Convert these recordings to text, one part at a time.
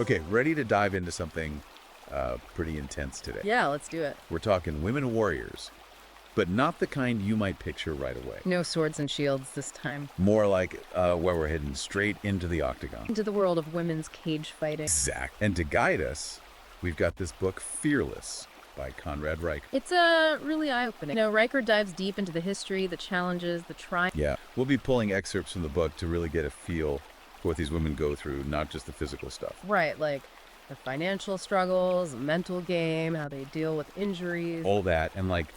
Okay, ready to dive into something pretty intense today. Yeah, let's do it. We're talking women warriors, but not the kind you might picture right away. No swords and shields this time. More like where we're heading straight into the octagon. Into the world of women's cage fighting. Exact. And to guide us, we've got this book, Fearless, by Conrad Riker. It's really eye-opening. Riker dives deep into the history, the challenges, the triumphs. Yeah, we'll be pulling excerpts from the book to really get a feel for what these women go through, not just the physical stuff. Right, like the financial struggles, the mental game, how they deal with injuries. All that, and like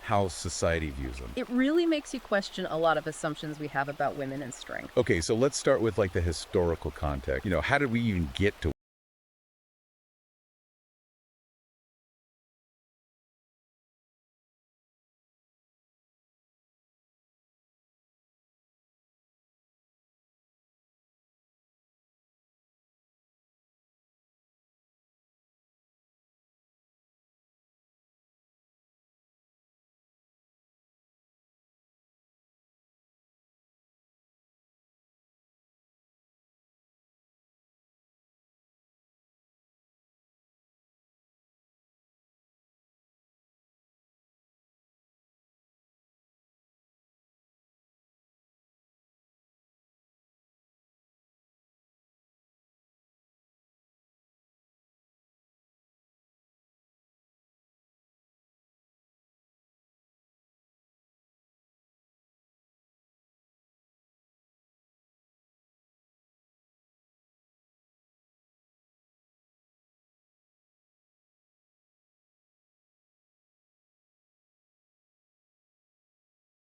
how society views them. It really makes you question a lot of assumptions we have about women and strength. Okay, so let's start with like the historical context. How did we even get to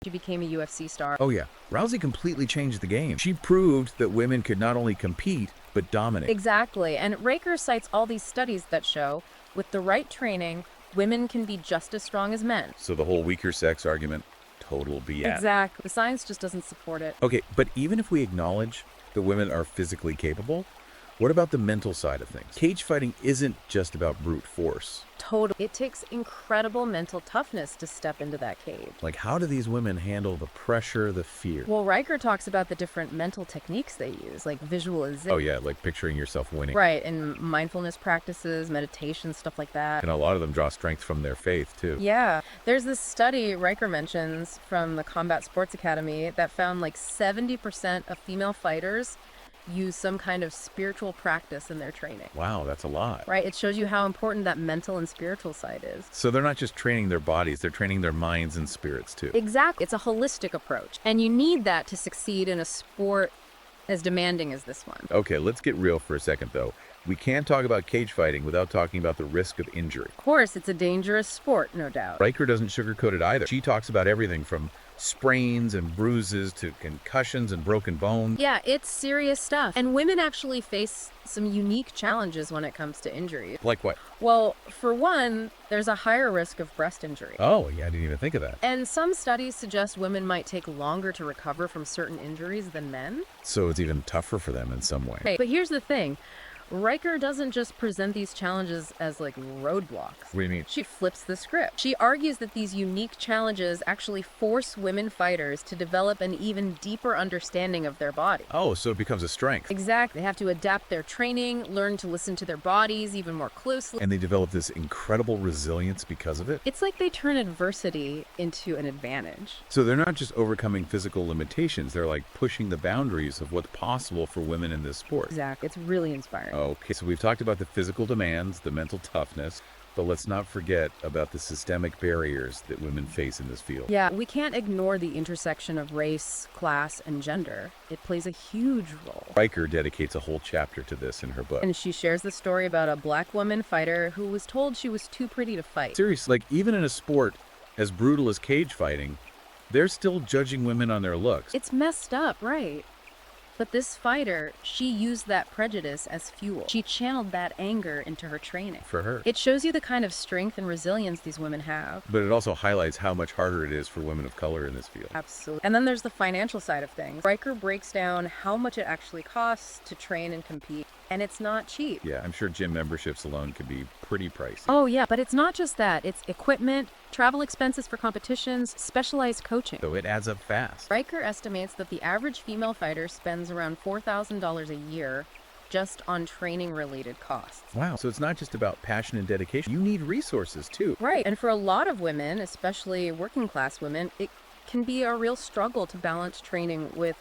She became a UFC star. Oh yeah, Rousey completely changed the game. She proved that women could not only compete, but dominate. Exactly, and Riker cites all these studies that show, with the right training, women can be just as strong as men. So the whole weaker sex argument, total BS. Exactly. The science just doesn't support it. Okay, but even if we acknowledge that women are physically capable, what about the mental side of things? Cage fighting isn't just about brute force. Totally. It takes incredible mental toughness to step into that cage. Like, how do these women handle the pressure, the fear? Well, Riker talks about the different mental techniques they use, like visualization. Oh yeah, like picturing yourself winning. Right, and mindfulness practices, meditation, stuff like that. And a lot of them draw strength from their faith, too. Yeah, there's this study Riker mentions from the Combat Sports Academy that found like 70% of female fighters use some kind of spiritual practice in their training. Wow, that's a lot. Right, it shows you how important that mental and spiritual side is. So they're not just training their bodies, they're training their minds and spirits, too. Exactly, it's a holistic approach. And you need that to succeed in a sport as demanding as this one. Okay, let's get real for a second, though. We can't talk about cage fighting without talking about the risk of injury. Of course, it's a dangerous sport, no doubt. Riker doesn't sugarcoat it either. She talks about everything from sprains and bruises to concussions and broken bones. Yeah, it's serious stuff. And women actually face some unique challenges when it comes to injury. Like what? Well, for one, there's a higher risk of breast injury. Oh, yeah, I didn't even think of that. And some studies suggest women might take longer to recover from certain injuries than men. So it's even tougher for them in some way. Hey, but here's the thing. Riker doesn't just present these challenges as like roadblocks. What do you mean? She flips the script. She argues that these unique challenges actually force women fighters to develop an even deeper understanding of their body. Oh, so it becomes a strength. Exactly. They have to adapt their training, learn to listen to their bodies even more closely. And they develop this incredible resilience because of it. It's like they turn adversity into an advantage. So they're not just overcoming physical limitations, they're like pushing the boundaries of what's possible for women in this sport. Exactly. It's really inspiring. Okay, so we've talked about the physical demands, the mental toughness, but let's not forget about the systemic barriers that women face in this field. Yeah, we can't ignore the intersection of race, class, and gender. It plays a huge role. Riker dedicates a whole chapter to this in her book. And she shares the story about a black woman fighter who was told she was too pretty to fight. Seriously, like even in a sport as brutal as cage fighting, they're still judging women on their looks. It's messed up, right? But this fighter, she used that prejudice as fuel. She channeled that anger into her training. For her. It shows you the kind of strength and resilience these women have. But it also highlights how much harder it is for women of color in this field. Absolutely. And then there's the financial side of things. Riker breaks down how much it actually costs to train and compete. And it's not cheap. Yeah, I'm sure gym memberships alone could be pretty pricey. Oh yeah, but it's not just that. It's equipment, travel expenses for competitions, specialized coaching. So it adds up fast. Riker estimates that the average female fighter spends around $4,000 a year just on training-related costs. Wow. So it's not just about passion and dedication. You need resources too. Right. And for a lot of women, especially working class women, it can be a real struggle to balance training with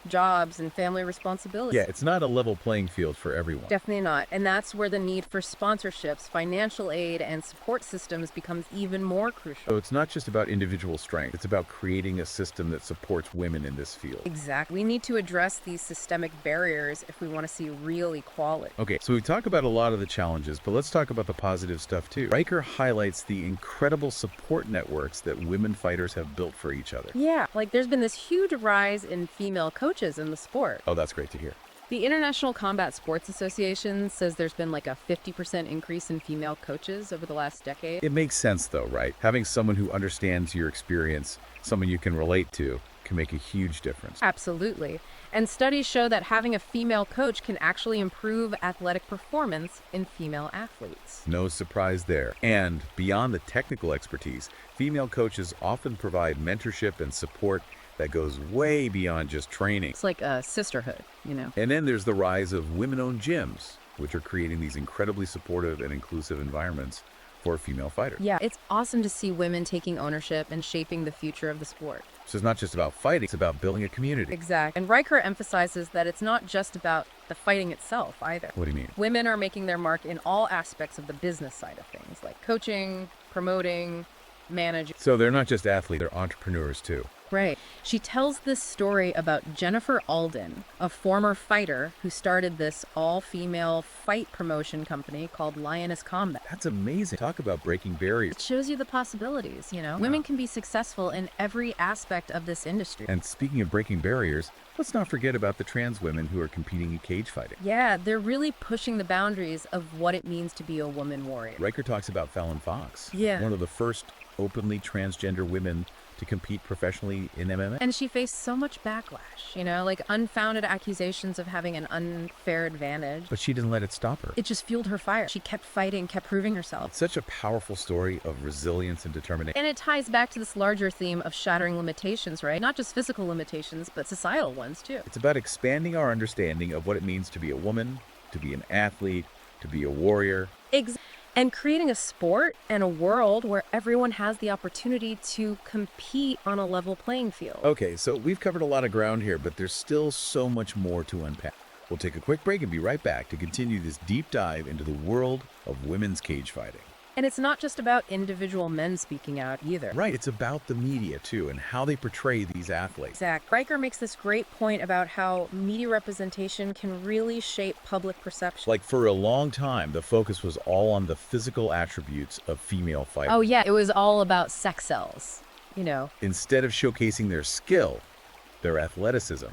jobs and family responsibilities. Yeah, it's not a level playing field for everyone. Definitely not. And that's where the need for sponsorships, financial aid, and support systems becomes even more crucial. So it's not just about individual strength. It's about creating a system that supports women in this field. Exactly. We need to address these systemic barriers if we want to see real equality. Okay, so we talk about a lot of the challenges, but let's talk about the positive stuff too. Riker highlights the incredible support networks that women fighters have built for each other. Yeah, like there's been this huge rise in female coaches in the sport. Oh, that's great to hear. The International Combat Sports Association says there's been like a 50% increase in female coaches over the last decade. It makes sense though, right? Having someone who understands your experience, someone you can relate to, can make a huge difference. Absolutely. And studies show that having a female coach can actually improve athletic performance in female athletes. No surprise there. And beyond the technical expertise, female coaches often provide mentorship and support that goes way beyond just training. It's like a sisterhood, you know. And then there's the rise of women-owned gyms, which are creating these incredibly supportive and inclusive environments for female fighters. Yeah, it's awesome to see women taking ownership and shaping the future of the sport. So it's not just about fighting, it's about building a community. Exactly. And Riker emphasizes that it's not just about the fighting itself either. What do you mean? Women are making their mark in all aspects of the business side of things, like coaching, promoting, managing. So they're not just athletes, they're entrepreneurs too. Right. She tells this story about Jennifer Alden, a former fighter who started this all-female fight promotion company called Lioness Combat. That's amazing. Talk about breaking barriers. It shows you the possibilities, you know? Women can be successful in every aspect of this industry. And speaking of breaking barriers, let's not forget about the trans women who are competing in cage fighting. Yeah, they're really pushing the boundaries of what it means to be a woman warrior. Riker talks about Fallon Fox, Yeah. one of the first openly transgender women to compete professionally in MMA. And she faced so much backlash, you know, like unfounded accusations of having an unfair advantage. But she didn't let it stop her. It just fueled her fire. She kept fighting, kept proving herself. It's such a powerful story of resilience and determination. And it ties back to this larger theme of shattering limitations, right? Not just physical limitations, but societal ones too. It's about expanding our understanding of what it means to be a woman, to be an athlete, to be a warrior. And creating a sport and a world where everyone has the opportunity to compete on a level playing field. Okay, so we've covered a lot of ground here, but there's still so much more to unpack. We'll take a quick break and be right back to continue this deep dive into the world of women's cage fighting. And it's not just about individual men speaking out either. Right, it's about the media too and how they portray these athletes. Zach, Riker makes this great point about how media representation can really shape public perception. Like for a long time, the focus was all on the physical attributes of female fighters. Oh yeah, it was all about sex cells, you know. Instead of showcasing their skill, their athleticism,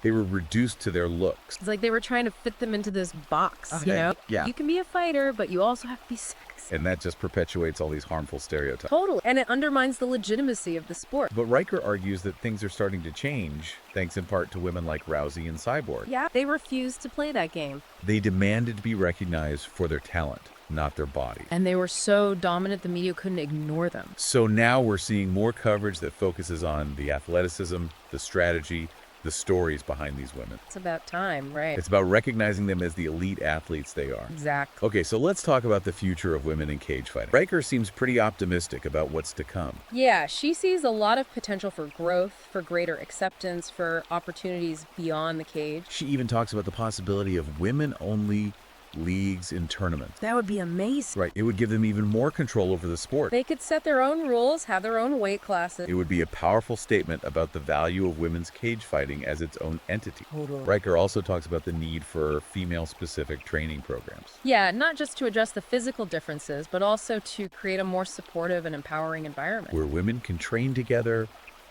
they were reduced to their looks. It's like they were trying to fit them into this box, Okay, you know? yeah. You can be a fighter, but you also have to be sexy. And that just perpetuates all these harmful stereotypes. Totally. And it undermines the legitimacy of the sport. But Riker argues that things are starting to change, thanks in part to women like Rousey and Cyborg. Yeah, they refused to play that game. They demanded to be recognized for their talent, not their body. And they were so dominant the media couldn't ignore them. So now we're seeing more coverage that focuses on the athleticism, the strategy, the stories behind these women. It's about time, right? It's about recognizing them as the elite athletes they are. Exactly. Okay, so let's talk about the future of women in cage fighting. Riker seems pretty optimistic about what's to come. Yeah, she sees a lot of potential for growth, for greater acceptance, for opportunities beyond the cage. She even talks about the possibility of women-only leagues and tournaments. That would be amazing. Right, it would give them even more control over the sport. They could set their own rules, have their own weight classes. It would be a powerful statement about the value of women's cage fighting as its own entity. Totally. Riker also talks about the need for female-specific training programs. Yeah, not just to address the physical differences, but also to create a more supportive and empowering environment. Where women can train together,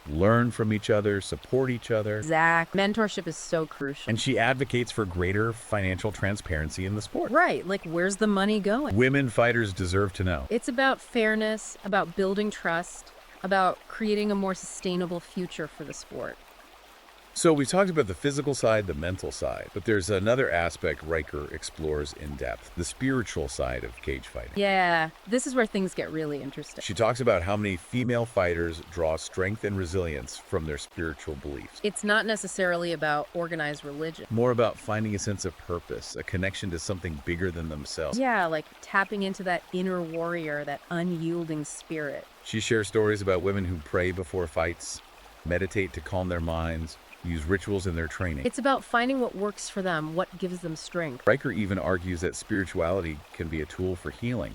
learn from each other, support each other. Zach, mentorship is so crucial. And she advocates for greater financial transparency in the sport. Right, like where's the money going? Women fighters deserve to know. It's about fairness, about building trust, about creating a more sustainable future for the sport. So we talked about the physical side, the mental side, but there's another aspect Riker explores in depth, the spiritual side of cage fighting. Yeah, this is where things get really interesting. She talks about how many female fighters draw strength and resilience from their spiritual beliefs. It's not necessarily about organized religion. More about finding a sense of purpose, a connection to something bigger than themselves. Yeah, like tapping into that inner warrior, that unyielding spirit. She shares stories about women who pray before fights, meditate to calm their minds, use rituals in their training. It's about finding what works for them, what gives them strength. Riker even argues that spirituality can be a tool for healing,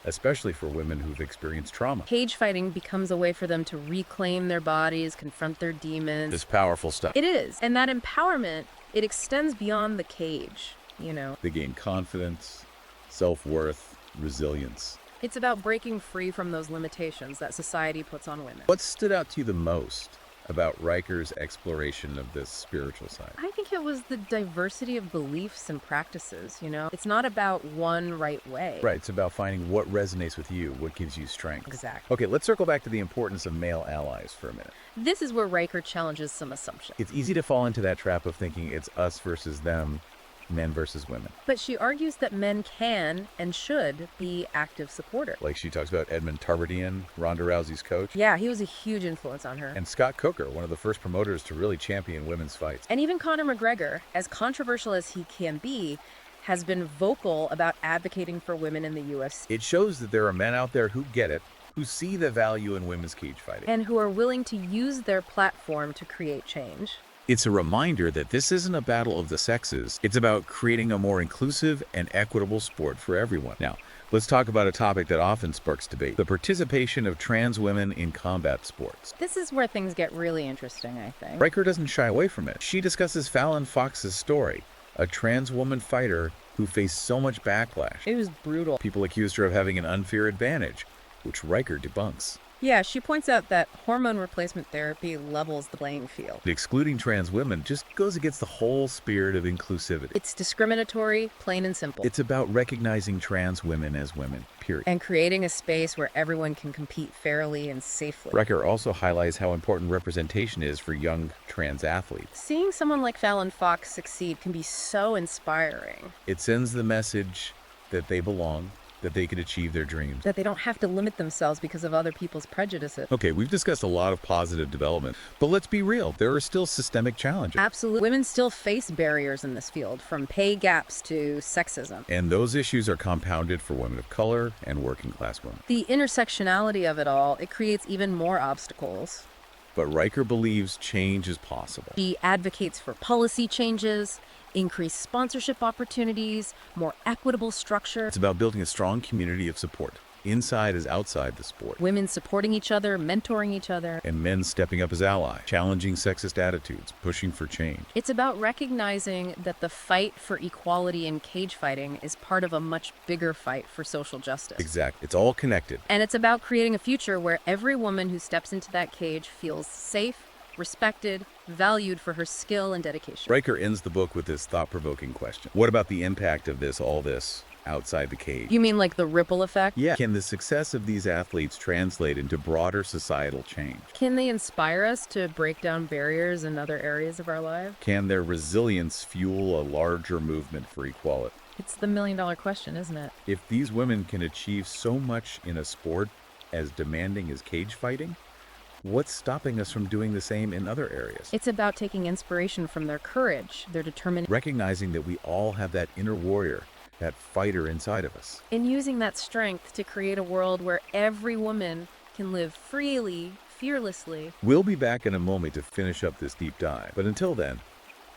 especially for women who've experienced trauma. Cage fighting becomes a way for them to reclaim their bodies, confront their demons. This powerful stuff. It is. And that empowerment, it extends beyond the cage, you know. They gain confidence, self-worth, resilience. It's about breaking free from those limitations that society puts on women. What stood out to you the most about Riker's exploration of this spiritual side? I think it was the diversity of beliefs and practices, you know? It's not about one right way. Right, it's about finding what resonates with you, what gives you strength. Exactly. Okay, let's circle back to the importance of male allies for a minute. This is where Riker challenges some assumptions. It's easy to fall into that trap of thinking it's us versus them, men versus women. But she argues that men can and should be active supporters. Like she talks about Edmund Tarverdyan, Ronda Rousey's coach, Yeah, he was a huge influence on her. and Scott Coker, one of the first promoters to really champion women's fights. And even Conor McGregor, as controversial as he can be, has been vocal about advocating for women in the UFC It shows that there are men out there who get it, who see the value in women's cage fighting. and who are willing to use their platform to create change. It's a reminder that this isn't a battle of the sexes. It's about creating a more inclusive and equitable sport for everyone. Now, let's talk about a topic that often sparks debate, the participation of trans women in combat sports. This is where things get really interesting, I think. Riker doesn't shy away from it. She discusses Fallon Fox's story, a trans woman fighter who faced so much backlash. It was brutal. People accused her of having an unfair advantage, which Riker debunks. Yeah, she points out that hormone replacement therapy levels the playing field. Excluding trans women just goes against the whole spirit of inclusivity. It's discriminatory, plain and simple. It's about recognizing trans women as women, period. And creating a space where everyone can compete fairly and safely. Riker also highlights how important representation is for young trans athletes. Seeing someone like Fallon Fox succeed can be so inspiring. It sends the message that they belong, that they can achieve their dreams. That they don't have to limit themselves because of other people's prejudices. Okay, we've discussed a lot of positive development, but let's be real, there are still systemic challenges. Absolutely. Women still face barriers in this field, from pay gaps to sexism. And those issues are compounded for women of color and working class women. The intersectionality of it all, it creates even more obstacles. But Riker believes change is possible. She advocates for policy changes, increased sponsorship opportunities, more equitable structure, It's about building a strong community of support, inside as outside the sport. women supporting each other, mentoring each other. And men stepping up as allies, challenging sexist attitudes, pushing for change. It's about recognizing that the fight for equality in cage fighting is part of a much bigger fight for social justice. Exactly. It's all connected. And it's about creating a future where every woman who steps into that cage feels safe, respected, valued for her skill and dedication. Riker ends the book with this thought-provoking question. What about the impact of all this, outside the cage? You mean like the ripple effect? Yeah. Can the success of these athletes translate into broader societal change? Can they inspire us to break down barriers in other areas of our lives? Can their resilience fuel a larger movement for equality? It's the million-dollar question, isn't it? If these women can achieve so much in a sport as demanding as cage fighting, what's stopping us from doing the same in other areas? It's about taking inspiration from their courage, their determination, Recognizing that we all have that inner warrior, that fighter inside of us. and using that strength to create a world where every woman can live freely, fearlessly. We'll be back in a moment to finish up this deep dive. But until then,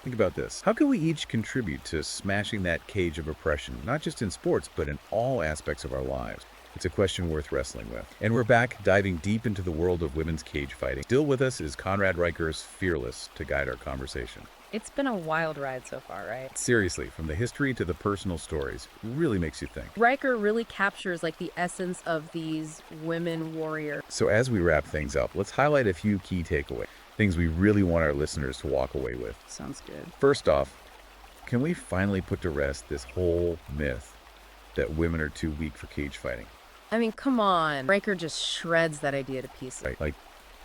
think about this. How can we each contribute to smashing that cage of oppression, not just in sports, but in all aspects of our lives? It's a question worth wrestling with. And we're back, diving deep into the world of women's cage fighting. Still with us is Conrad Riker's Fearless to guide our conversation. It's been a wild ride so far, right? Seriously, from the history to the personal stories, really makes you think. Riker really captures like the essence of these women warriors. So as we wrap things up, let's highlight a few key takeaways, things we really want our listeners to walk away with. Sounds good. First off, can we finally put to rest this whole myth that women are too weak for cage fighting? I mean, come on. Riker just shreds that idea to pieces. Right? Like,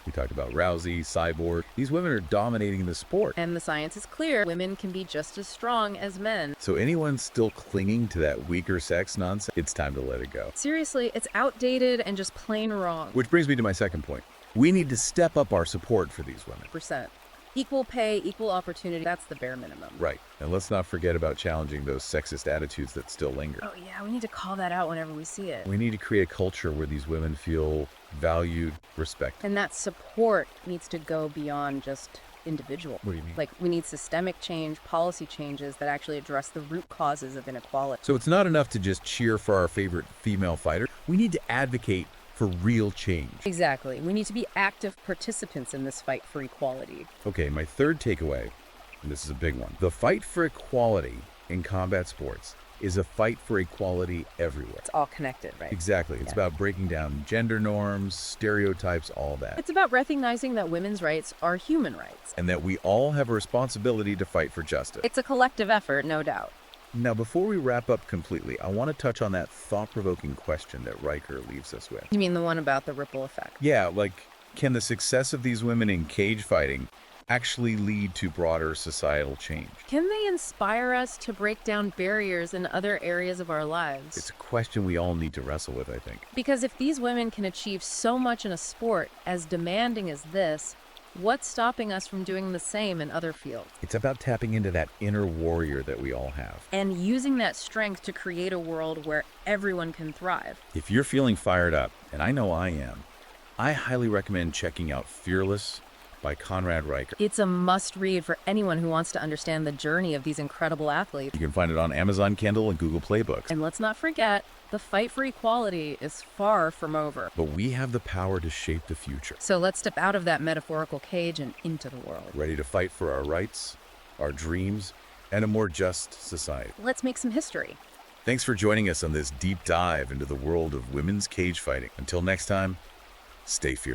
We talked about Rousey, Cyborg. These women are dominating the sport. And the science is clear. Women can be just as strong as men. So anyone still clinging to that weaker sex nonsense, it's time to let it go. Seriously, it's outdated and just plain wrong. Which brings me to my second point. We need to step up our support for these women. Percent. Equal pay, equal opportunity, that's the bare minimum. Right. And let's not forget about challenging those sexist attitudes that still linger. Oh yeah, we need to call that out whenever we see it. We need to create a culture where these women feel valued, respected. And that support needs to go beyond just individual. What do you mean? Like, we need systemic change, policy changes that actually address the root causes of inequality. So it's not enough to just cheer for our favorite female fighter. We need to advocate for real change. Exactly. We need to be active participants in this fight for equality. Okay, my third takeaway, and this is a big one. The fight for equality in combat sports is a fight for equality everywhere. It's all connected, right? Exactly. It's about breaking down gender norms, stereotypes, all that. It's about recognizing that women's rights are human rights. And that we all have a responsibility to fight for justice. It's a collective effort, no doubt. Now, before we wrap up completely, I want to touch on that thought-provoking question that Riker leaves us with. You mean the one about the ripple effect? Yeah, like, can the success of these women in cage fighting actually lead to broader societal change? Can they inspire us to break down barriers in other areas of our lives? It's a question we all need to wrestle with, I think. Because if these women can achieve so much in a sport as demanding as this, what's stopping us from doing the same in other fields? It's about tapping into that inner warrior that we all have. And using that strength to create a world where everyone can thrive. If you're feeling fired up, and I know I am, I highly recommend checking out Fearless by Conrad Riker. It's a must-read for anyone who wants to understand the journey of these incredible athletes. You can find it on Amazon Kindle and Google Play Books. And let's not forget, the fight for equality is far from over. But we have the power to shape the future. So let's step out of that metaphorical cage and into the world. Ready to fight for our rights, our dreams, and a more just society. Let's make some history. Thanks for joining us on this deep dive into the world of women's cage fighting. Until next time, stay fearless.